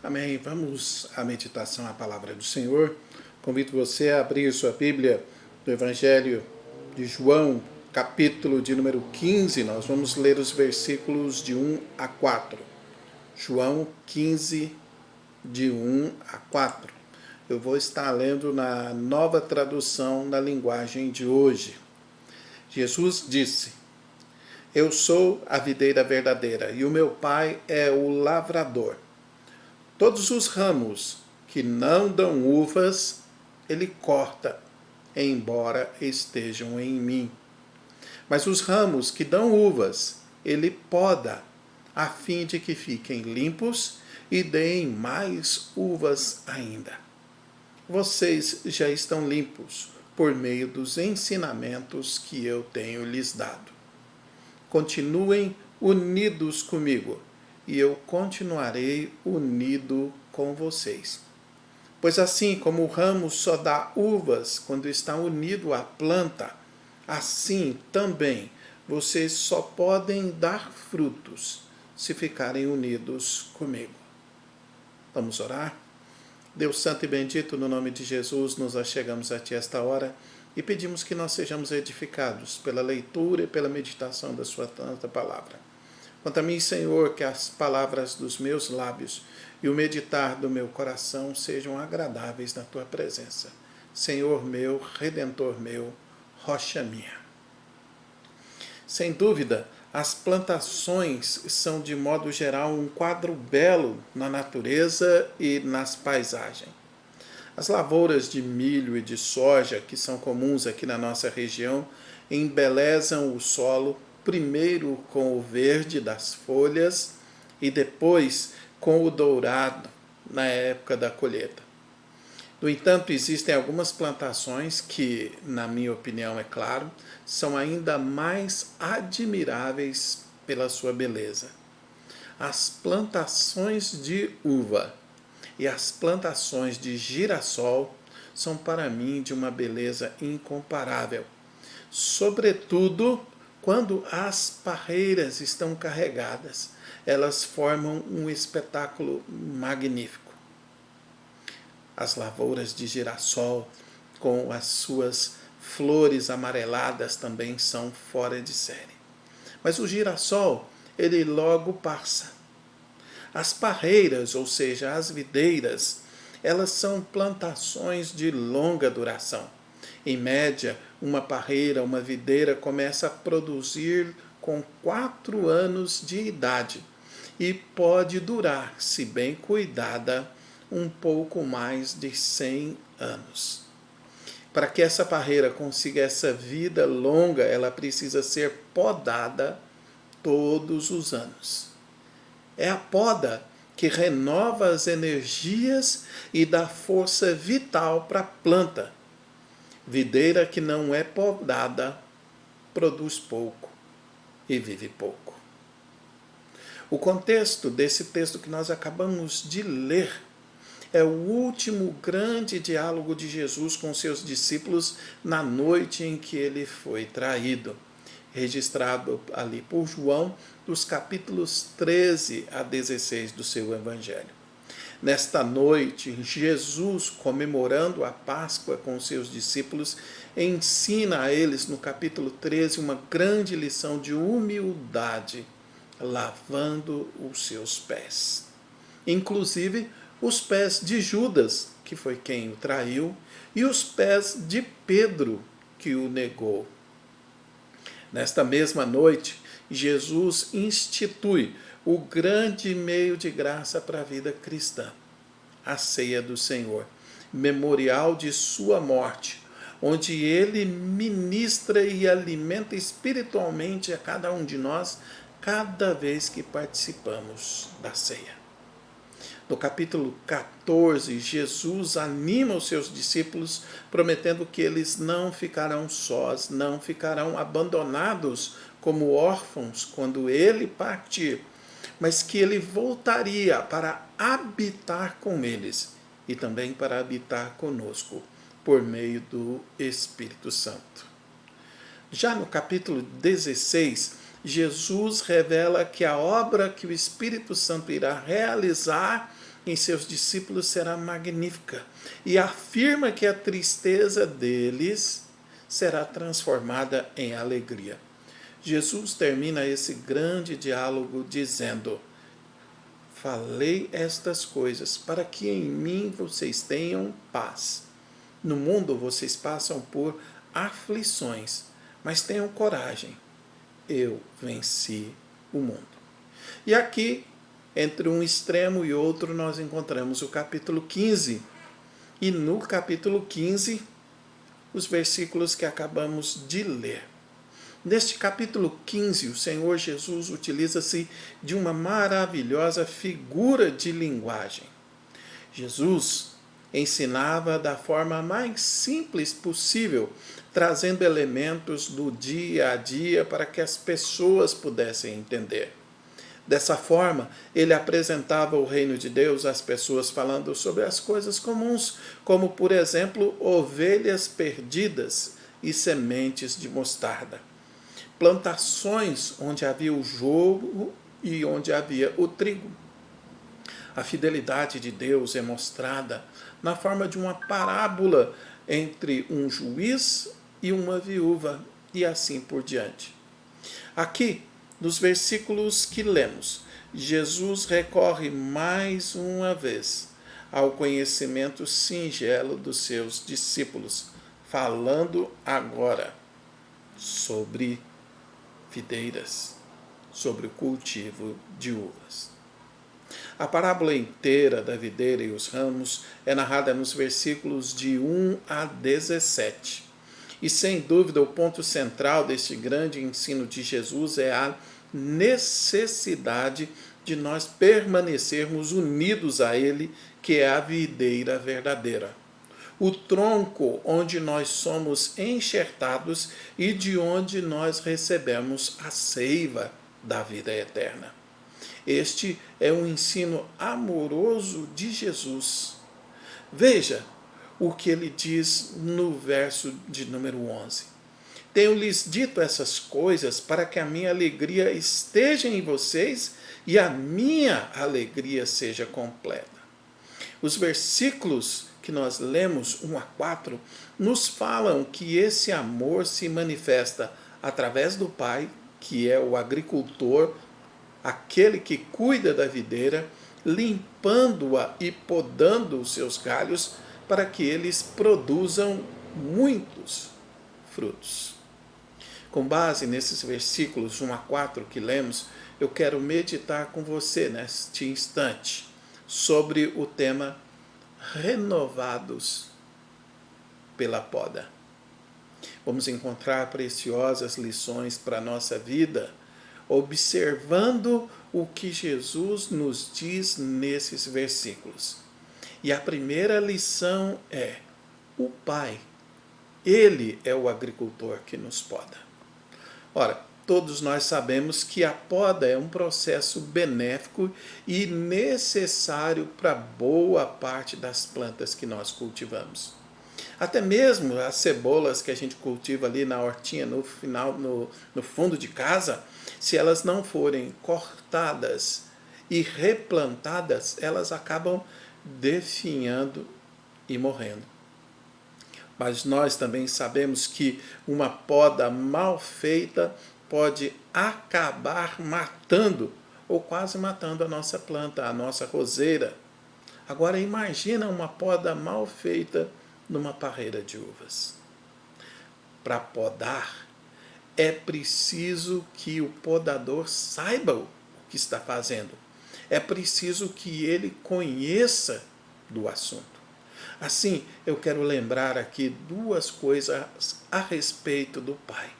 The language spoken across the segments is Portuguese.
Amém. Vamos à meditação à palavra do Senhor. Convido você a abrir sua Bíblia do Evangelho de João, capítulo de número 15. Nós vamos ler os versículos de 1 a 4. João 15, de 1 a 4. Eu vou estar lendo na nova tradução da linguagem de hoje. Jesus disse: Eu sou a videira verdadeira e o meu Pai é o lavrador. Todos os ramos que não dão uvas, ele corta, embora estejam em mim. Mas os ramos que dão uvas, ele poda, a fim de que fiquem limpos e deem mais uvas ainda. Vocês já estão limpos por meio dos ensinamentos que eu tenho lhes dado. Continuem unidos comigo, e eu continuarei unido com vocês. Pois assim como o ramo só dá uvas quando está unido à planta, assim também vocês só podem dar frutos se ficarem unidos comigo. Vamos orar? Deus santo e bendito, no nome de Jesus, nos achegamos a Ti esta hora e pedimos que nós sejamos edificados pela leitura e pela meditação da Sua santa palavra. Quanto a mim, Senhor, que as palavras dos meus lábios e o meditar do meu coração sejam agradáveis na Tua presença. Senhor meu, Redentor meu, rocha minha. Sem dúvida, as plantações são, de modo geral, um quadro belo na natureza e nas paisagens. As lavouras de milho e de soja, que são comuns aqui na nossa região, embelezam o solo, primeiro com o verde das folhas e depois com o dourado na época da colheita. No entanto, existem algumas plantações que, na minha opinião, é claro, são ainda mais admiráveis pela sua beleza. As plantações de uva e as plantações de girassol são para mim de uma beleza incomparável, sobretudo quando as parreiras estão carregadas. Elas formam um espetáculo magnífico. As lavouras de girassol, com as suas flores amareladas, também são fora de série. Mas o girassol, ele logo passa. As parreiras, ou seja, as videiras, elas são plantações de longa duração. Em média, uma parreira, uma videira, começa a produzir com 4 anos de idade e pode durar, se bem cuidada, um pouco mais de 100 anos. Para que essa parreira consiga essa vida longa, ela precisa ser podada todos os anos. É a poda que renova as energias e dá força vital para a planta. Videira que não é podada produz pouco e vive pouco. O contexto desse texto que nós acabamos de ler é o último grande diálogo de Jesus com seus discípulos na noite em que ele foi traído, registrado ali por João, dos capítulos 13 a 16 do seu Evangelho. Nesta noite, Jesus, comemorando a Páscoa com seus discípulos, ensina a eles, no capítulo 13, uma grande lição de humildade, lavando os seus pés. Inclusive, os pés de Judas, que foi quem o traiu, e os pés de Pedro, que o negou. Nesta mesma noite, Jesus institui o grande meio de graça para a vida cristã, a ceia do Senhor, memorial de sua morte, onde ele ministra e alimenta espiritualmente a cada um de nós, cada vez que participamos da ceia. No capítulo 14, Jesus anima os seus discípulos, prometendo que eles não ficarão sós, não ficarão abandonados como órfãos quando ele partir, mas que ele voltaria para habitar com eles e também para habitar conosco, por meio do Espírito Santo. Já no capítulo 16, Jesus revela que a obra que o Espírito Santo irá realizar em seus discípulos será magnífica e afirma que a tristeza deles será transformada em alegria. Jesus termina esse grande diálogo dizendo: falei estas coisas para que em mim vocês tenham paz. No mundo vocês passam por aflições, mas tenham coragem. Eu venci o mundo. E aqui, entre um extremo e outro, nós encontramos o capítulo 15. E no capítulo 15, os versículos que acabamos de ler. Neste capítulo 15, o Senhor Jesus utiliza-se de uma maravilhosa figura de linguagem. Jesus ensinava da forma mais simples possível, trazendo elementos do dia a dia para que as pessoas pudessem entender. Dessa forma, ele apresentava o reino de Deus às pessoas falando sobre as coisas comuns, como, por exemplo, ovelhas perdidas e sementes de mostarda. Plantações onde havia o joio e onde havia o trigo. A fidelidade de Deus é mostrada na forma de uma parábola entre um juiz e uma viúva, e assim por diante. Aqui, nos versículos que lemos, Jesus recorre mais uma vez ao conhecimento singelo dos seus discípulos, falando agora sobre videiras, sobre o cultivo de uvas. A parábola inteira da videira e os ramos é narrada nos versículos de 1 a 17. E sem dúvida o ponto central deste grande ensino de Jesus é a necessidade de nós permanecermos unidos a Ele, que é a videira verdadeira. O tronco onde nós somos enxertados e de onde nós recebemos a seiva da vida eterna. Este é um ensino amoroso de Jesus. Veja o que ele diz no verso de número 11. Tenho-lhes dito essas coisas para que a minha alegria esteja em vocês e a minha alegria seja completa. Os versículos que nós lemos, 1 a 4, nos falam que esse amor se manifesta através do Pai, que é o agricultor, aquele que cuida da videira, limpando-a e podando os seus galhos para que eles produzam muitos frutos. Com base nesses versículos 1 a 4 que lemos, eu quero meditar com você neste instante sobre o tema renovados pela poda. Vamos encontrar preciosas lições para a nossa vida, observando o que Jesus nos diz nesses versículos. E a primeira lição é: o Pai, Ele é o agricultor que nos poda. Ora, todos nós sabemos que a poda é um processo benéfico e necessário para boa parte das plantas que nós cultivamos. Até mesmo as cebolas que a gente cultiva ali na hortinha, no fundo de casa, se elas não forem cortadas e replantadas, elas acabam definhando e morrendo. Mas nós também sabemos que uma poda mal feita pode acabar matando ou quase matando a nossa planta, a nossa roseira. Agora imagina uma poda mal feita numa parreira de uvas. Para podar, é preciso que o podador saiba o que está fazendo. É preciso que ele conheça do assunto. Assim, eu quero lembrar aqui duas coisas a respeito do Pai,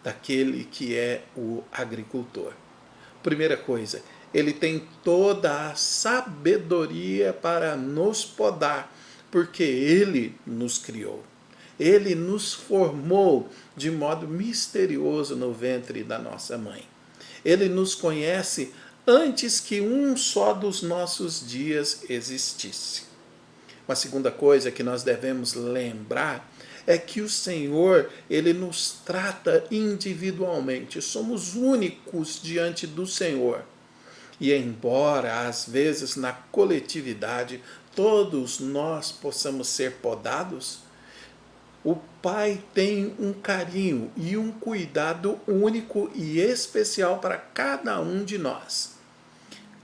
daquele que é o agricultor. Primeira coisa, ele tem toda a sabedoria para nos podar, porque ele nos criou. Ele nos formou de modo misterioso no ventre da nossa mãe. Ele nos conhece antes que um só dos nossos dias existisse. Uma segunda coisa que nós devemos lembrar é que o Senhor, Ele nos trata individualmente. Somos únicos diante do Senhor. E embora, às vezes, na coletividade, todos nós possamos ser podados, o Pai tem um carinho e um cuidado único e especial para cada um de nós.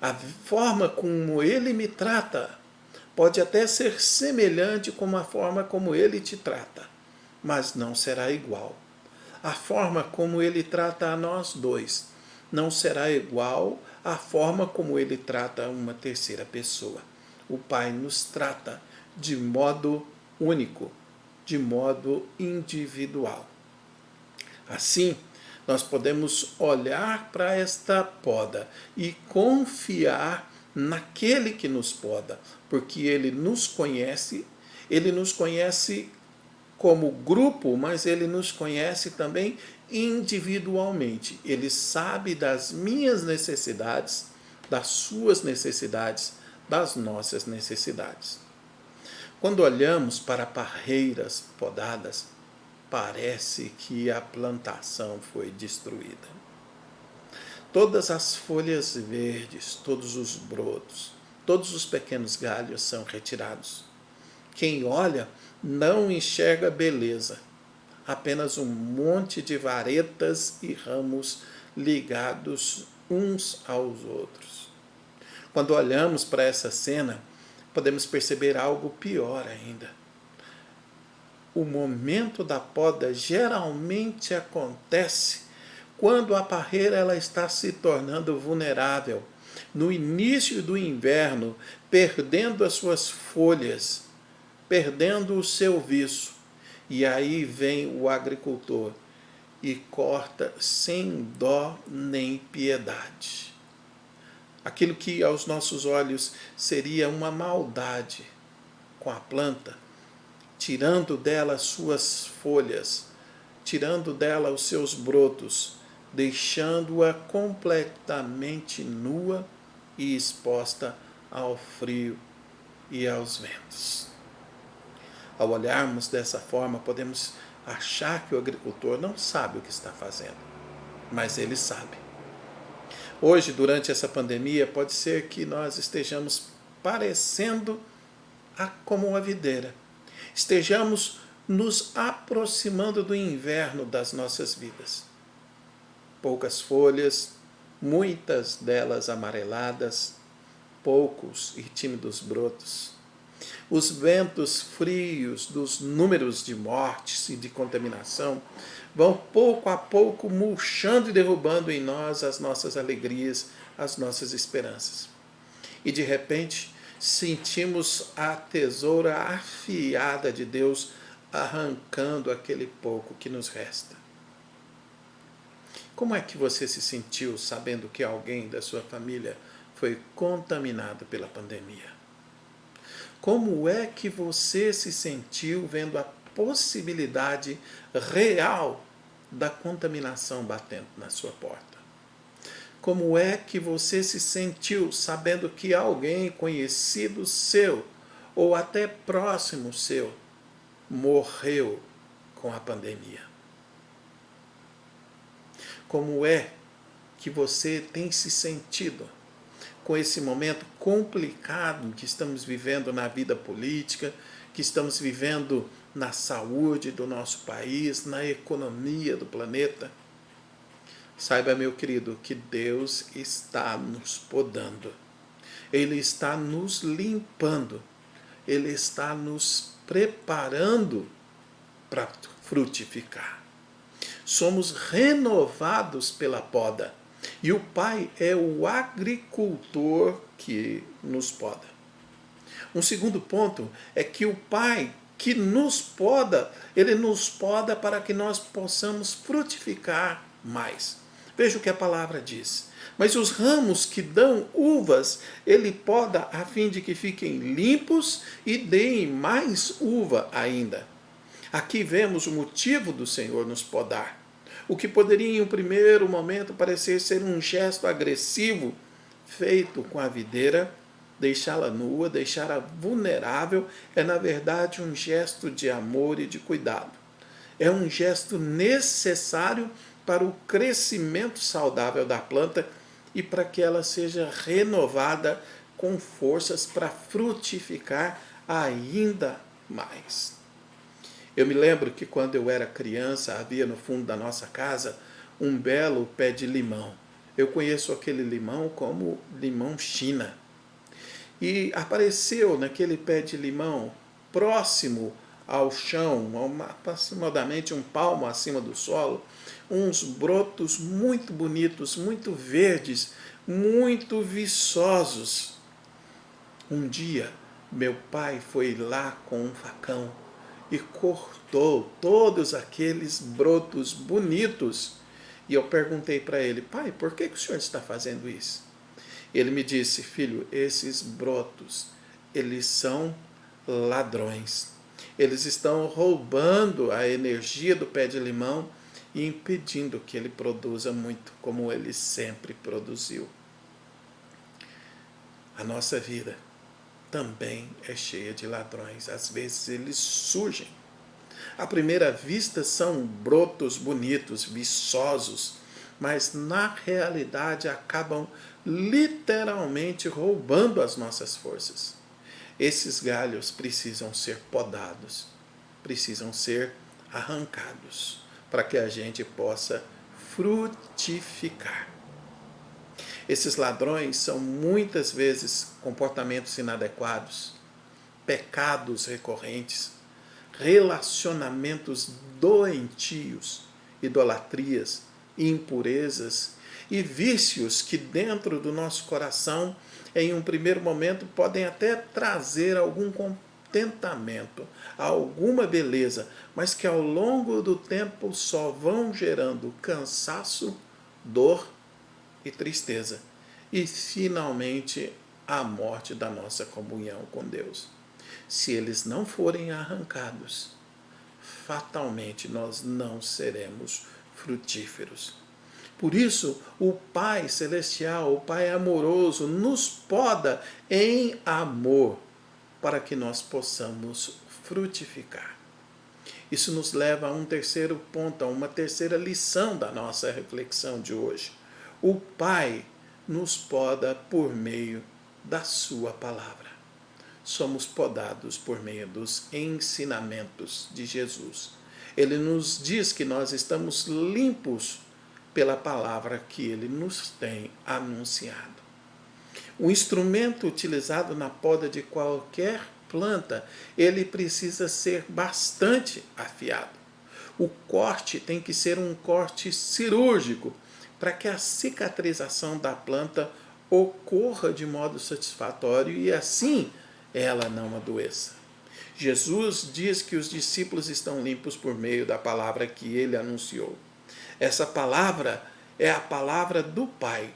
A forma como Ele me trata pode até ser semelhante com a forma como Ele te trata, mas não será igual. A forma como Ele trata a nós dois não será igual à forma como Ele trata uma terceira pessoa. O Pai nos trata de modo único, de modo individual. Assim, nós podemos olhar para esta poda e confiar naquele que nos poda, porque ele nos conhece como grupo, mas ele nos conhece também individualmente. Ele sabe das minhas necessidades, das suas necessidades, das nossas necessidades. Quando olhamos para parreiras podadas, parece que a plantação foi destruída. Todas as folhas verdes, todos os brotos, todos os pequenos galhos são retirados. Quem olha não enxerga beleza, apenas um monte de varetas e ramos ligados uns aos outros. Quando olhamos para essa cena, podemos perceber algo pior ainda. O momento da poda geralmente acontece quando a parreira ela está se tornando vulnerável, no início do inverno, perdendo as suas folhas, perdendo o seu viço. E aí vem o agricultor e corta sem dó nem piedade. Aquilo que aos nossos olhos seria uma maldade com a planta, tirando dela suas folhas, tirando dela os seus brotos, deixando-a completamente nua e exposta ao frio e aos ventos. Ao olharmos dessa forma, podemos achar que o agricultor não sabe o que está fazendo, mas ele sabe. Hoje, durante essa pandemia, pode ser que nós estejamos parecendo como uma videira. Estejamos nos aproximando do inverno das nossas vidas. Poucas folhas, muitas delas amareladas, poucos e tímidos brotos. Os ventos frios dos números de mortes e de contaminação vão pouco a pouco murchando e derrubando em nós as nossas alegrias, as nossas esperanças. E de repente sentimos a tesoura afiada de Deus arrancando aquele pouco que nos resta. Como é que você se sentiu sabendo que alguém da sua família foi contaminado pela pandemia? Como é que você se sentiu vendo a possibilidade real da contaminação batendo na sua porta? Como é que você se sentiu sabendo que alguém conhecido seu ou até próximo seu morreu com a pandemia? Como é que você tem se sentido com esse momento complicado que estamos vivendo na vida política, que estamos vivendo na saúde do nosso país, na economia do planeta? Saiba, meu querido, que Deus está nos podando. Ele está nos limpando. Ele está nos preparando para frutificar. Somos renovados pela poda. E o Pai é o agricultor que nos poda. Um segundo ponto é que o Pai que nos poda, Ele nos poda para que nós possamos frutificar mais. Veja o que a palavra diz. Mas os ramos que dão uvas, Ele poda a fim de que fiquem limpos e deem mais uva ainda. Aqui vemos o motivo do Senhor nos podar. O que poderia em um primeiro momento parecer ser um gesto agressivo, feito com a videira, deixá-la nua, deixá-la vulnerável, é na verdade um gesto de amor e de cuidado. É um gesto necessário para o crescimento saudável da planta e para que ela seja renovada com forças para frutificar ainda mais. Eu me lembro que quando eu era criança, havia no fundo da nossa casa um belo pé de limão. Eu conheço aquele limão como limão China. E apareceu naquele pé de limão, próximo ao chão, aproximadamente um palmo acima do solo, uns brotos muito bonitos, muito verdes, muito viçosos. Um dia, meu pai foi lá com um facão e cortou todos aqueles brotos bonitos. E eu perguntei para ele: pai, por que o senhor está fazendo isso? Ele me disse: filho, esses brotos, eles são ladrões. Eles estão roubando a energia do pé de limão e impedindo que ele produza muito como ele sempre produziu. A nossa vida também é cheia de ladrões. Às vezes eles surgem. À primeira vista são brotos bonitos, viçosos, mas na realidade acabam literalmente roubando as nossas forças. Esses galhos precisam ser podados, precisam ser arrancados, para que a gente possa frutificar. Esses ladrões são muitas vezes comportamentos inadequados, pecados recorrentes, relacionamentos doentios, idolatrias, impurezas e vícios que dentro do nosso coração, em um primeiro momento, podem até trazer algum contentamento, alguma beleza, mas que ao longo do tempo só vão gerando cansaço, dor e tristeza. E finalmente a morte da nossa comunhão com Deus. Se eles não forem arrancados, fatalmente nós não seremos frutíferos. Por isso, o Pai Celestial, o Pai amoroso, nos poda em amor para que nós possamos frutificar. Isso nos leva a um terceiro ponto, a uma terceira lição da nossa reflexão de hoje. O Pai nos poda por meio da sua palavra. Somos podados por meio dos ensinamentos de Jesus. Ele nos diz que nós estamos limpos pela palavra que ele nos tem anunciado. O instrumento utilizado na poda de qualquer planta, ele precisa ser bastante afiado. O corte tem que ser um corte cirúrgico, para que a cicatrização da planta ocorra de modo satisfatório e assim ela não adoeça. Jesus diz que os discípulos estão limpos por meio da palavra que ele anunciou. Essa palavra é a palavra do Pai.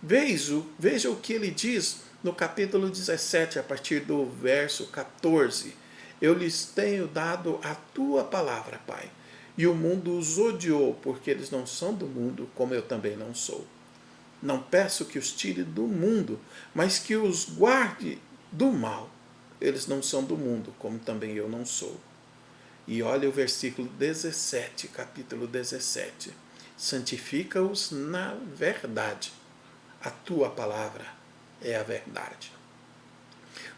Veja o que ele diz no capítulo 17, a partir do verso 14. Eu lhes tenho dado a tua palavra, Pai, e o mundo os odiou, porque eles não são do mundo, como eu também não sou. Não peço que os tire do mundo, mas que os guarde do mal. Eles não são do mundo, como também eu não sou. E olha o versículo 17, capítulo 17. Santifica-os na verdade. A tua palavra é a verdade.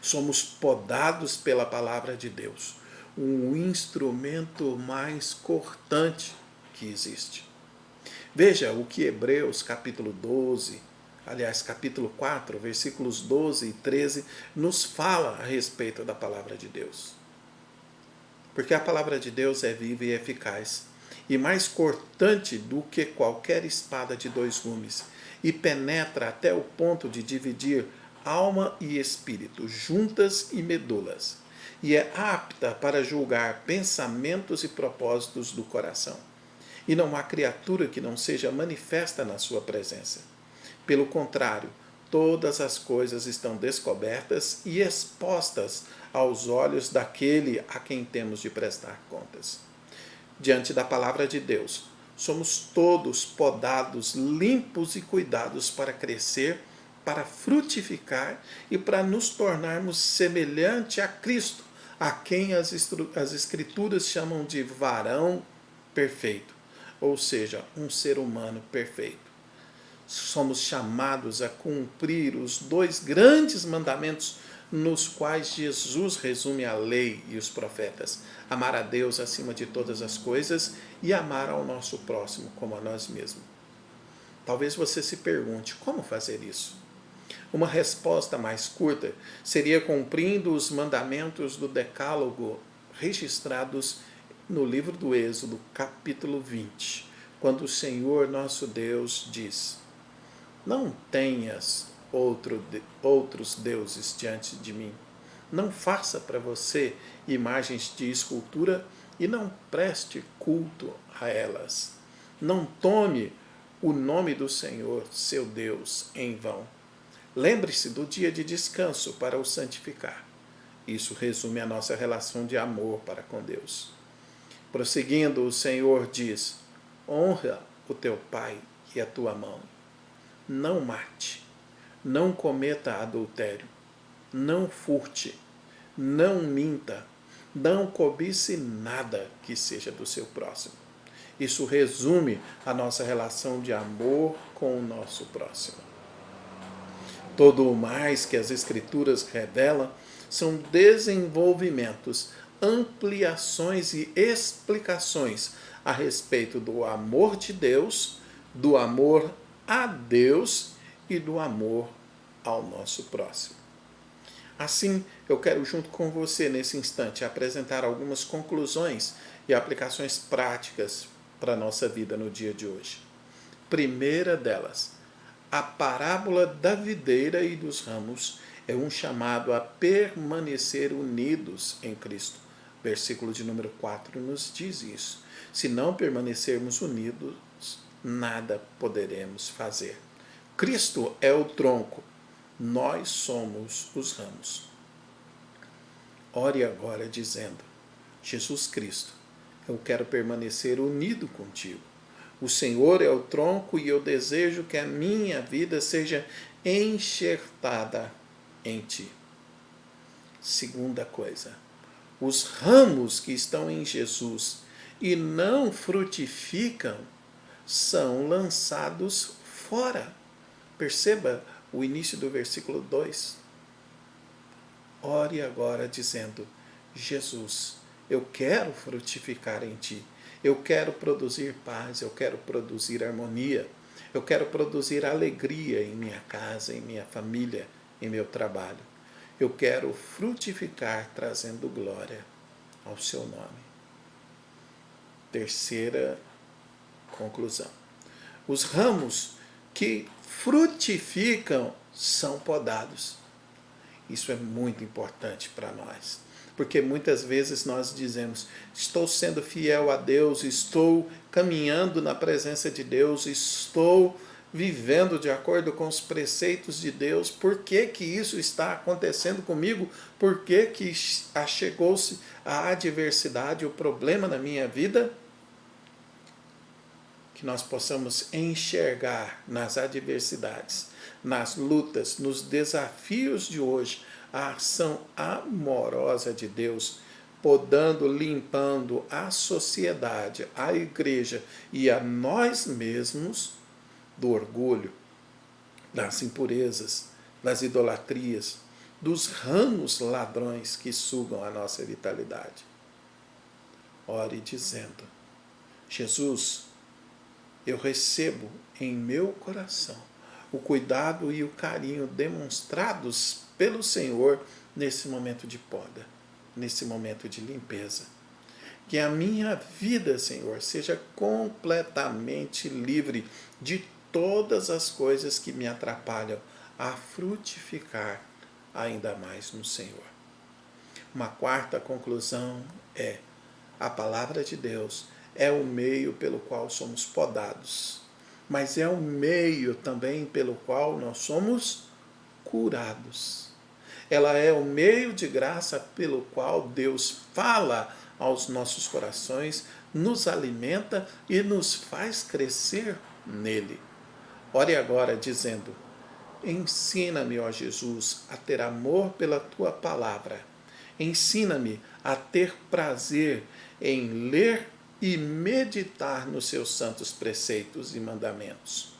Somos podados pela palavra de Deus, o instrumento mais cortante que existe. Veja o que Hebreus capítulo 12, aliás, capítulo 4, versículos 12 e 13, nos fala a respeito da palavra de Deus. Porque a palavra de Deus é viva e eficaz, e mais cortante do que qualquer espada de dois gumes, e penetra até o ponto de dividir alma e espírito, juntas e medulas, e é apta para julgar pensamentos e propósitos do coração. E não há criatura que não seja manifesta na sua presença. Pelo contrário, todas as coisas estão descobertas e expostas aos olhos daquele a quem temos de prestar contas. Diante da palavra de Deus, somos todos podados, limpos e cuidados para crescer, para frutificar e para nos tornarmos semelhante a Cristo, a quem as Escrituras chamam de varão perfeito, ou seja, um ser humano perfeito. somos chamados a cumprir os dois grandes mandamentos nos quais Jesus resume a lei e os profetas: amar a Deus acima de todas as coisas e amar ao nosso próximo como a nós mesmos. Talvez você se pergunte, como fazer isso? Uma resposta mais curta seria cumprindo os mandamentos do Decálogo registrados no livro do Êxodo, capítulo 20, quando o Senhor nosso Deus diz: não tenhas outros deuses diante de mim. Não faça para você imagens de escultura e não preste culto a elas. Não tome o nome do Senhor, seu Deus, em vão. Lembre-se do dia de descanso para o santificar. Isso resume a nossa relação de amor para com Deus. Prosseguindo, o Senhor diz: honra o teu pai e a tua mãe. Não mate, não cometa adultério, não furte, não minta, não cobice nada que seja do seu próximo. Isso resume a nossa relação de amor com o nosso próximo. Todo o mais que as Escrituras revelam são desenvolvimentos, ampliações e explicações a respeito do amor de Deus, do amor a Deus e do amor ao nosso próximo. Assim, eu quero, junto com você, nesse instante, apresentar algumas conclusões e aplicações práticas para a nossa vida no dia de hoje. Primeira delas, a parábola da videira e dos ramos é um chamado a permanecer unidos em Cristo. Versículo de número 4 nos diz isso. Se não permanecermos unidos, nada poderemos fazer. Cristo é o tronco, nós somos os ramos. Ore agora dizendo: Jesus Cristo, eu quero permanecer unido contigo. O Senhor é o tronco e eu desejo que a minha vida seja enxertada em ti. Segunda coisa, os ramos que estão em Jesus e não frutificam são lançados fora. Perceba o início do versículo 2. Ore agora dizendo: Jesus, eu quero frutificar em ti. Eu quero produzir paz, eu quero produzir harmonia, eu quero produzir alegria em minha casa, em minha família, em meu trabalho. Eu quero frutificar trazendo glória ao seu nome. Terceira conclusão. Os ramos que frutificam são podados. Isso é muito importante para nós. Porque muitas vezes nós dizemos: estou sendo fiel a Deus, estou caminhando na presença de Deus, estou vivendo de acordo com os preceitos de Deus. Por que que isso está acontecendo comigo? Por que que chegou-se a adversidade, o problema na minha vida? Que nós possamos enxergar nas adversidades, nas lutas, nos desafios de hoje, a ação amorosa de Deus, podando, limpando a sociedade, a igreja e a nós mesmos do orgulho, das impurezas, das idolatrias, dos ramos ladrões que sugam a nossa vitalidade. Ore dizendo: Jesus, eu recebo em meu coração o cuidado e o carinho demonstrados pelo Senhor nesse momento de poda, nesse momento de limpeza. Que a minha vida, Senhor, seja completamente livre de todas as coisas que me atrapalham a frutificar ainda mais no Senhor. Uma quarta conclusão é: a palavra de Deus é o meio pelo qual somos podados, mas é o meio também pelo qual nós somos curados. Ela é o meio de graça pelo qual Deus fala aos nossos corações, nos alimenta e nos faz crescer nele. Ore agora dizendo: ensina-me, ó Jesus, a ter amor pela tua palavra. Ensina-me a ter prazer em ler e meditar nos seus santos preceitos e mandamentos.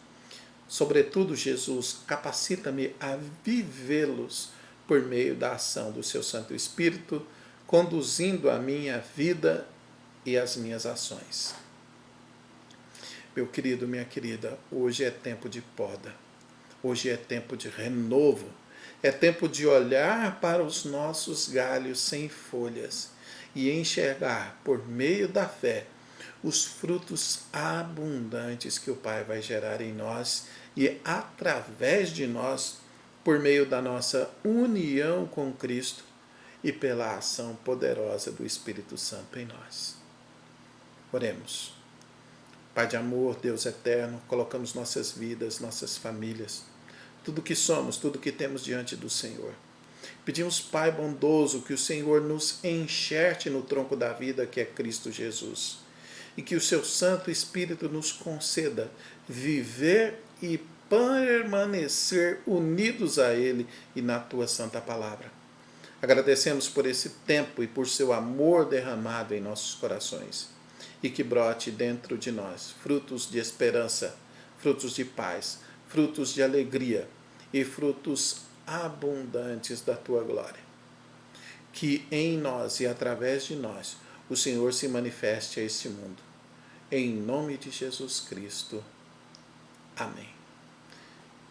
Sobretudo, Jesus, capacita-me a vivê-los por meio da ação do seu Santo Espírito, conduzindo a minha vida e as minhas ações. Meu querido, minha querida, hoje é tempo de poda, hoje é tempo de renovo, é tempo de olhar para os nossos galhos sem folhas e enxergar, por meio da fé, os frutos abundantes que o Pai vai gerar em nós e através de nós, por meio da nossa união com Cristo e pela ação poderosa do Espírito Santo em nós. Oremos. Pai de amor, Deus eterno, colocamos nossas vidas, nossas famílias, tudo que somos, tudo que temos diante do Senhor. Pedimos, Pai bondoso, que o Senhor nos enxerte no tronco da vida que é Cristo Jesus e que o seu Santo Espírito nos conceda viver e permanecer unidos a Ele e na Tua Santa Palavra. Agradecemos por esse tempo e por seu amor derramado em nossos corações e que brote dentro de nós frutos de esperança, frutos de paz, frutos de alegria e frutos abundantes da Tua glória. Que em nós e através de nós o Senhor se manifeste a este mundo. Em nome de Jesus Cristo. Amém.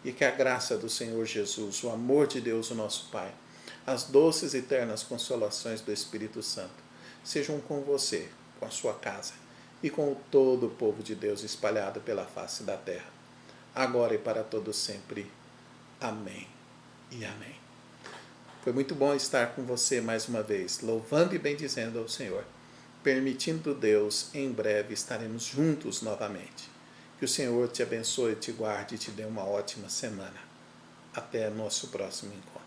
E que a graça do Senhor Jesus, o amor de Deus, o nosso Pai, as doces e eternas consolações do Espírito Santo sejam com você, com a sua casa e com todo o povo de Deus espalhado pela face da terra, agora e para todo sempre. Amém e amém. Foi muito bom estar com você mais uma vez, louvando e bendizendo ao Senhor. Permitindo Deus, em breve estaremos juntos novamente. Que o Senhor te abençoe, te guarde e te dê uma ótima semana. Até nosso próximo encontro.